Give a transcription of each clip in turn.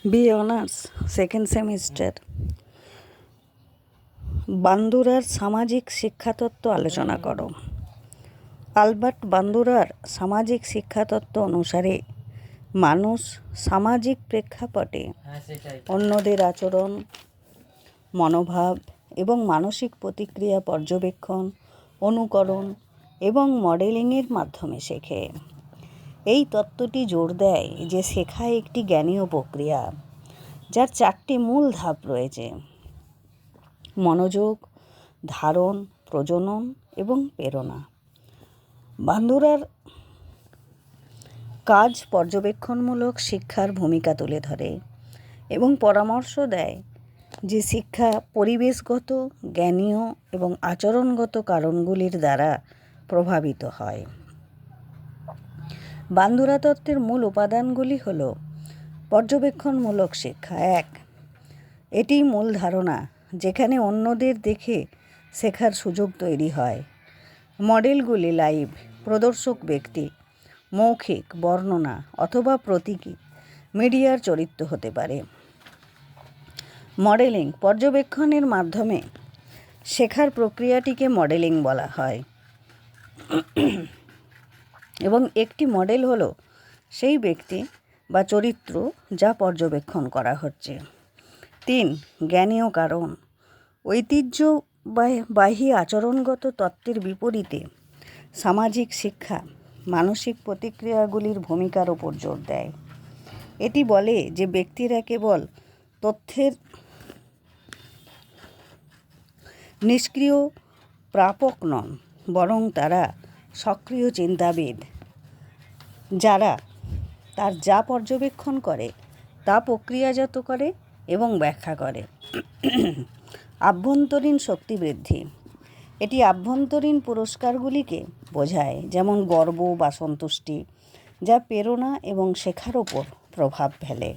B honours second semester. বান্দুরার সামাজিক শিক্ষাতত্ত্ব আলোচনা করো। আলবার্ট বান্দুরার সামাজিক শিক্ষাতত্ত্ব অনুসারে মানুষ সামাজিক প্রেক্ষাপটে অন্যদের আচরণ, মনোভাব এবং মানসিক প্রতিক্রিয়া পর্যবেক্ষণ, অনুকরণ এবং মডেলিংয়ের মাধ্যমে শেখে। এই তত্ত্বটি জোর দেয় যে শেখা একটি জ্ঞানীয় প্রক্রিয়া যার 4টি মূল ধাপ রয়েছে: মনোযোগ, ধারণ, প্রজনন এবং প্রেরণা। বান্দুরার কাজ পর্যবেক্ষণমূলক শিক্ষার ভূমিকা তুলে ধরে এবং পরামর্শ দেয় যে শিক্ষা পরিবেশগত, জ্ঞানীয় এবং আচরণগত কারণগুলির দ্বারা প্রভাবিত হয়। বান্দুরা তত্ত্বের মূল উপাদানগুলি হল: পর্যবেক্ষণমূলক শিক্ষা। 1. এটিই মূল ধারণা যেখানে অন্যদের দেখে শেখার সুযোগ তৈরি হয়। মডেলগুলি লাইভ, প্রদর্শক ব্যক্তি, মৌখিক, বর্ণনা অথবা প্রতীকী মিডিয়ার চরিত্র হতে পারে। মডেলিং, পর্যবেক্ষণের মাধ্যমে শেখার প্রক্রিয়াটিকে মডেলিং বলা হয় এবং একটি মডেল হলো সেই ব্যক্তি বা চরিত্র যা পর্যবেক্ষণ করা হচ্ছে। 3. জ্ঞানীয় কারণ, ঐতিহ্যবাহী আচরণগত তত্ত্বের বিপরীতে সামাজিক শিক্ষা মানসিক প্রতিক্রিয়াগুলির ভূমিকার উপর জোর দেয়। এটি বলে যে ব্যক্তিরা কেবল তথ্যের নিষ্ক্রিয় প্রাপক নন, বরং তারা সক্রিয় চিন্তাবিদ যারা তার যা পর্যবেক্ষণ করে তা প্রক্রিয়াজাত করে এবং ব্যাখ্যা করে। আভ্যন্তরীণ শক্তি বৃদ্ধি, এটি আভ্যন্তরীণ পুরস্কারগুলিকে বোঝায়, যেমন গর্ব বা সন্তুষ্টি, যা প্রেরণা এবং শেখার ওপর প্রভাব ফেলে।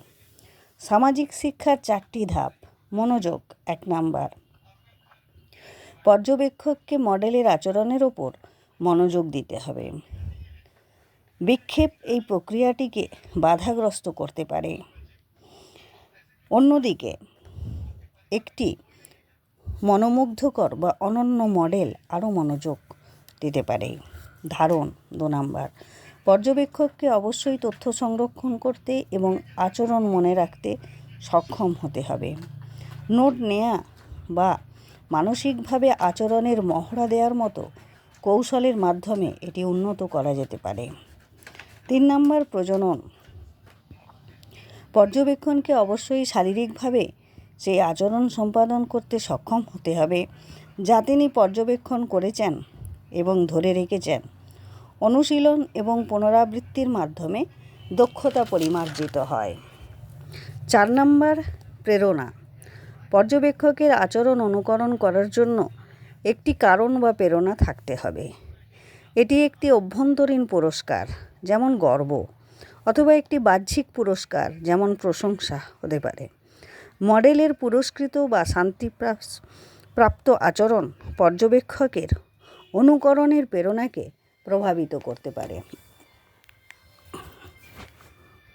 সামাজিক শিক্ষার 4টি ধাপ। মনোযোগ 1 নাম্বার। পর্যবেক্ষককে মডেলের আচরণের ওপর মনোযোগ দিতে হবে। বিক্ষেপ এই প্রক্রিয়াটিকে বাধাগ্রস্ত করতে পারে। অন্যদিকে একটি মনোমুগ্ধকর বা অনন্য মডেল আরও মনোযোগ দিতে পারে। ধারণ 2 নাম্বার। পর্যবেক্ষককে অবশ্যই তথ্য সংরক্ষণ করতে এবং আচরণ মনে রাখতে সক্ষম হতে হবে। নোট নেওয়া বা মানসিকভাবে আচরণের মহড়া দেওয়ার মতো কৌশলের মাধ্যমে এটি উন্নত করা যেতে পারে। 3 নাম্বার, প্রজনন। পর্যবেক্ষণকে অবশ্যই শারীরিকভাবে সেই আচরণ সম্পাদন করতে সক্ষম হতে হবে যা তিনি পর্যবেক্ষণ করেছেন এবং ধরে রেখেছেন। অনুশীলন এবং পুনরাবৃত্তির মাধ্যমে দক্ষতা পরিমার্জিত হয়। 4 নাম্বার, প্রেরণা। পর্যবেক্ষকের আচরণ অনুকরণ করার জন্য একটি কারণ বা প্রেরণা থাকতে হবে। এটি একটি অভ্যন্তরীণ পুরস্কার, যেমন গর্ব, অথবা একটি বাহ্যিক পুরস্কার, যেমন প্রশংসা হতে পারে। মডেলের পুরস্কৃত বা শান্তিপ্রাপ্ত আচরণ পর্যবেক্ষকের অনুকরণের প্রেরণাকে প্রভাবিত করতে পারে।